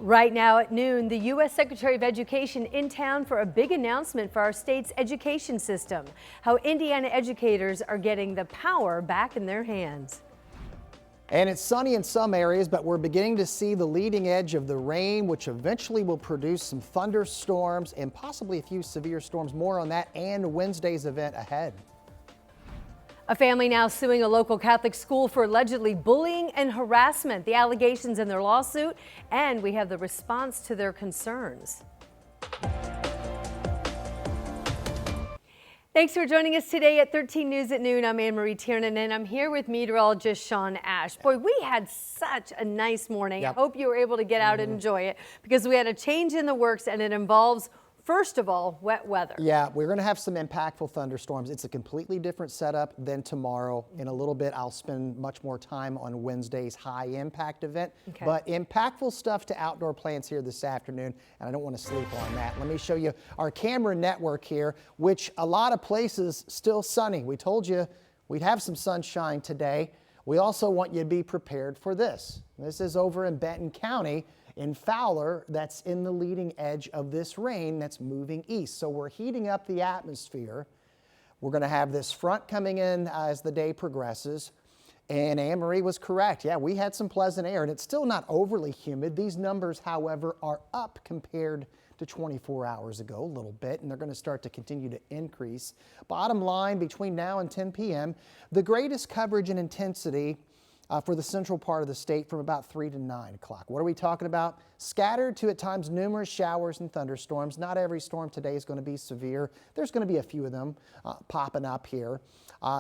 Right now at noon, the U.S. Secretary of Education in town for a big announcement for our state's education system. How Indiana educators are getting the power back in their hands. And it's sunny in some areas, but we're beginning to see the leading edge of the rain, which eventually will produce some thunderstorms and possibly a few severe storms. More on that and Wednesday's event ahead. A family now suing a local Catholic school for allegedly bullying and harassment. The allegations in their lawsuit, and we have the response to their concerns. Thanks for joining us today at 13 News at Noon. I'm Anne Marie Tiernan, and I'm here with meteorologist Sean Ash. Boy, we had such a nice morning. Yep. I hope you were able to get out and enjoy it, because we had a change in the works, and it involves, first of all, wet weather. Yeah, we're going to have some impactful thunderstorms. It's a completely different setup than tomorrow. In a little bit, I'll spend much more time on Wednesday's high impact event. Okay. But impactful stuff to outdoor plants here this afternoon, and I don't want to sleep on that. Let me show you our camera network here, which a lot of places still sunny. We told you we'd have some sunshine today. We also want you to be prepared for this. This is over in Benton County. In Fowler, that's in the leading edge of this rain that's moving east. So we're heating up the atmosphere. We're going to have this front coming in as the day progresses. And Anne Marie was correct. Yeah, we had some pleasant air, and it's still not overly humid. These numbers, however, are up compared to 24 hours ago a little bit, and they're going to start to continue to increase. Bottom line, between now and 10 p.m., the greatest coverage and intensity for the central part of the state from about 3 to 9 o'clock. What are we talking about? Scattered to at times numerous showers and thunderstorms. Not every storm today is going to be severe. There's going to be a few of them popping up here.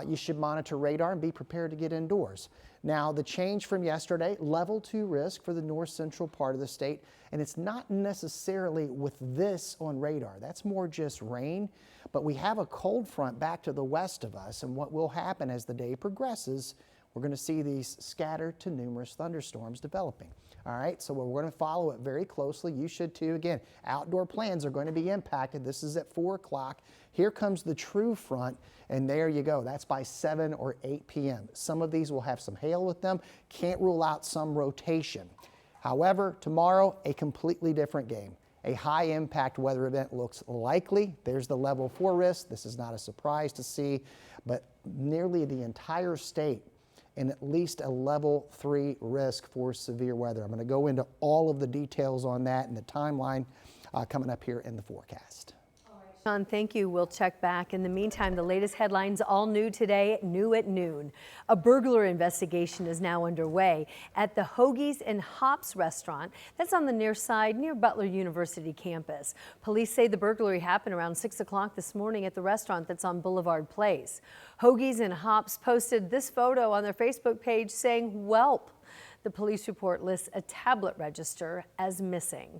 You should monitor radar and be prepared to get indoors. Now, the change from yesterday, level 2 risk for the north central part of the state, and it's not necessarily with this on radar. That's more just rain, but we have a cold front back to the west of us, and what will happen as the day progresses, we're going to see these scattered to numerous thunderstorms developing. All right, so we're going to follow it very closely. You should too. Again, outdoor plans are going to be impacted. This is at 4 o'clock. Here comes the true front, and there you go. That's by 7 or 8 p.m. Some of these will have some hail with them. Can't rule out some rotation. However, tomorrow, a completely different game. A high impact weather event looks likely. There's the level 4 risk. This is not a surprise to see, but nearly the entire state and at least a level 3 risk for severe weather. I'm going to go into all of the details on that and the timeline coming up here in the forecast. Sean, thank you. We'll check back. In the meantime, the latest headlines all new today, new at noon. A burglar investigation is now underway at the Hoagies and Hops restaurant that's on the near side near Butler University campus. Police say the burglary happened around 6 o'clock this morning at the restaurant that's on Boulevard Place. Hoagies and Hops posted this photo on their Facebook page saying, "Welp." The police report lists a tablet register as missing.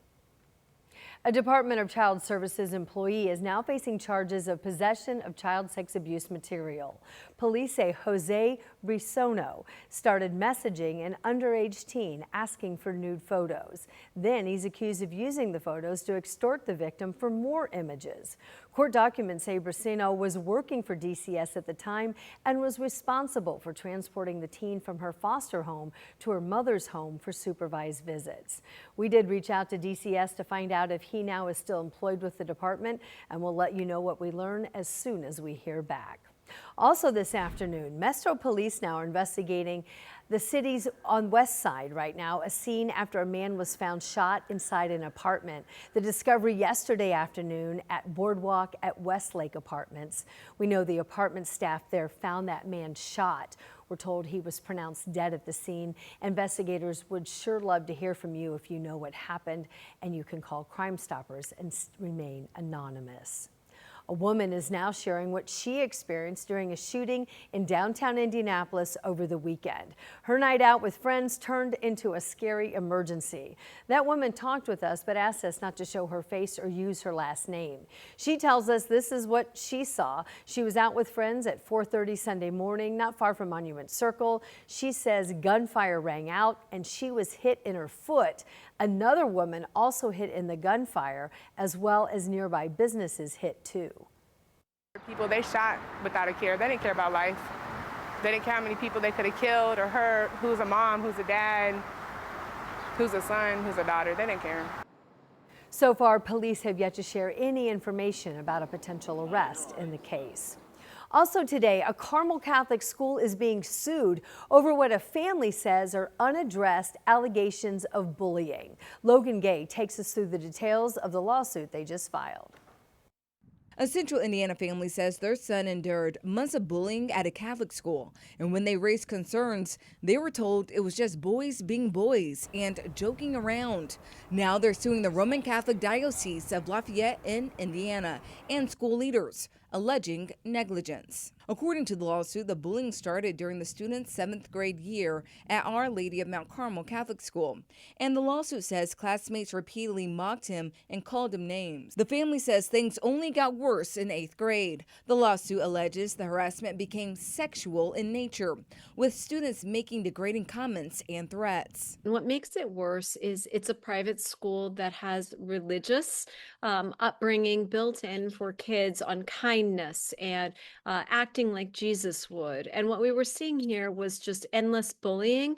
A Department of Child Services employee is now facing charges of possession of child sex abuse material. Police say Jose Brisono started messaging an underage teen asking for nude photos. Then he's accused of using the photos to extort the victim for more images. Court documents say Brisono was working for DCS at the time and was responsible for transporting the teen from her foster home to her mother's home for supervised visits. We did reach out to DCS to find out if he now is still employed with the department, and we'll let you know what we learn as soon as we hear back. Also this afternoon, Metro Police now are investigating the city's on West Side right now, a scene after a man was found shot inside an apartment. The discovery yesterday afternoon at Boardwalk at Westlake Apartments. We know the apartment staff there found that man shot. We're told he was pronounced dead at the scene. Investigators would sure love to hear from you if you know what happened, and you can call Crime Stoppers and remain anonymous. A woman is now sharing what she experienced during a shooting in downtown Indianapolis over the weekend. Her night out with friends turned into a scary emergency. That woman talked with us but asked us not to show her face or use her last name. She tells us this is what she saw. She was out with friends at 4:30 Sunday morning, not far from Monument Circle. She says gunfire rang out and she was hit in her foot. Another woman also hit in the gunfire, as well as nearby businesses hit too. People, they shot without a care. They didn't care about life. They didn't care how many people they could have killed or hurt, who's a mom, who's a dad. who's a son, who's a daughter. They didn't care. So far, police have yet to share any information about a potential arrest in the case. Also today, a Carmel Catholic school is being sued over what a family says are unaddressed allegations of bullying. Logan Gay takes us through the details of the lawsuit they just filed. A Central Indiana family says their son endured months of bullying at a Catholic school, and when they raised concerns, they were told it was just boys being boys and joking around. Now they're suing the Roman Catholic Diocese of Lafayette in Indiana and school leaders, alleging negligence. According to the lawsuit, the bullying started during the student's 7th grade year at Our Lady of Mount Carmel Catholic School. And the lawsuit says classmates repeatedly mocked him and called him names. The family says things only got worse in 8th grade. The lawsuit alleges the harassment became sexual in nature, with students making degrading comments and threats. And what makes it worse is it's a private school that has religious upbringing built in for kids on kindness and acting like Jesus would. And what we were seeing here was just endless bullying,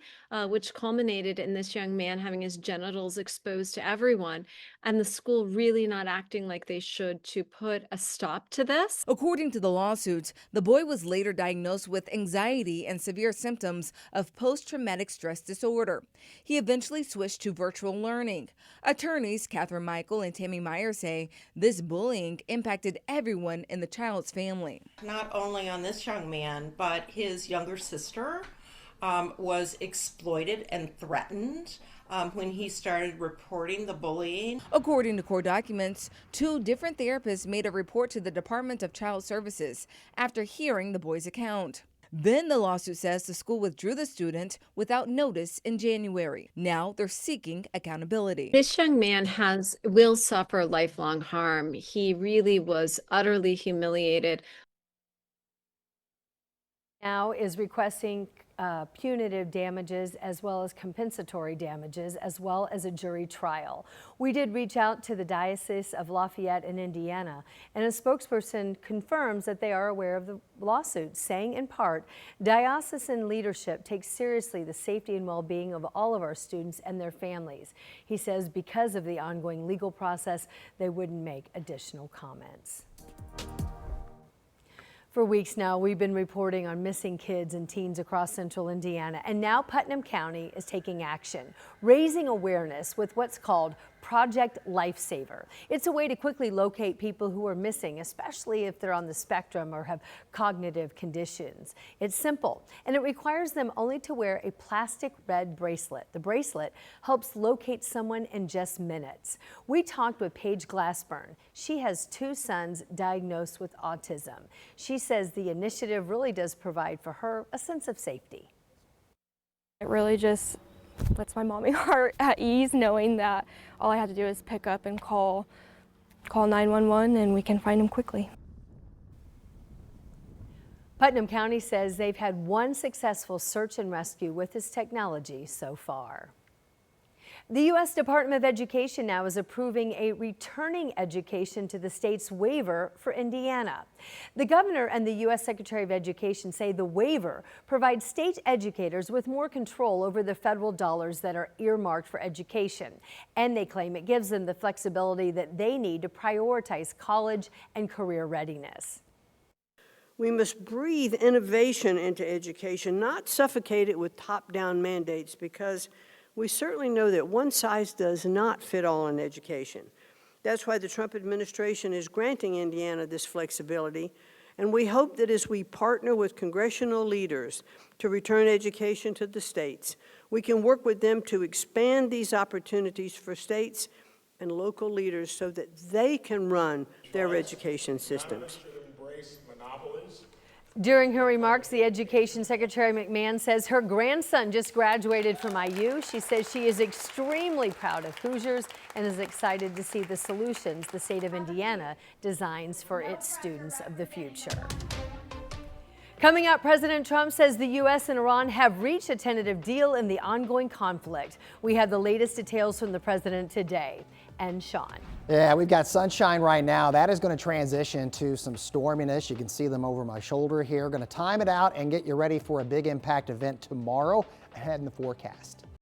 which culminated in this young man having his genitals exposed to everyone, and the school really not acting like they should to put a stop to this. According to the lawsuit, the boy was later diagnosed with anxiety and severe symptoms of post-traumatic stress disorder. He eventually switched to virtual learning. Attorneys Catherine Michael and Tammy Meyer say this bullying impacted everyone in the child's family. Not only on this young man, but his younger sister was exploited and threatened when he started reporting the bullying. According to court documents, 2 different therapists made a report to the Department of Child Services after hearing the boy's account. Then the lawsuit says the school withdrew the student without notice in January. Now they're seeking accountability. This young man will suffer lifelong harm. He really was utterly humiliated. Now is requesting punitive damages as well as compensatory damages as well as a jury trial. We did reach out to the Diocese of Lafayette in Indiana, and a spokesperson confirms that they are aware of the lawsuit, saying in part, diocesan leadership takes seriously the safety and well-being of all of our students and their families. He says because of the ongoing legal process, they wouldn't make additional comments. For weeks now, we've been reporting on missing kids and teens across central Indiana, and now Putnam County is taking action, raising awareness with what's called Project Lifesaver. It's a way to quickly locate people who are missing, especially if they're on the spectrum or have cognitive conditions. It's simple, and it requires them only to wear a plastic red bracelet. The bracelet helps locate someone in just minutes. We talked with Paige Glassburn. She has 2 sons diagnosed with autism. She says the initiative really does provide for her a sense of safety. It really just puts my mommy heart at ease knowing that all I have to do is pick up and call 911 and we can find him quickly. Putnam County says they've had 1 successful search and rescue with this technology so far. The U.S. Department of Education now is approving a returning education to the state's waiver for Indiana. The governor and the U.S. Secretary of Education say the waiver provides state educators with more control over the federal dollars that are earmarked for education. And they claim it gives them the flexibility that they need to prioritize college and career readiness. We must breathe innovation into education, not suffocate it with top-down mandates, because we certainly know that one size does not fit all in education. That's why the Trump administration is granting Indiana this flexibility, and we hope that as we partner with congressional leaders to return education to the states, we can work with them to expand these opportunities for states and local leaders so that they can run their education systems. During her remarks, the Education Secretary McMahon says her grandson just graduated from IU. She says she is extremely proud of Hoosiers and is excited to see the solutions the state of Indiana designs for its students of the future. Coming up, President Trump says the U.S. and Iran have reached a tentative deal in the ongoing conflict. We have the latest details from the president today. And Sean. Yeah, we've got sunshine right now. That is going to transition to some storminess. You can see them over my shoulder here. Going to time it out and get you ready for a big impact event tomorrow ahead in the forecast.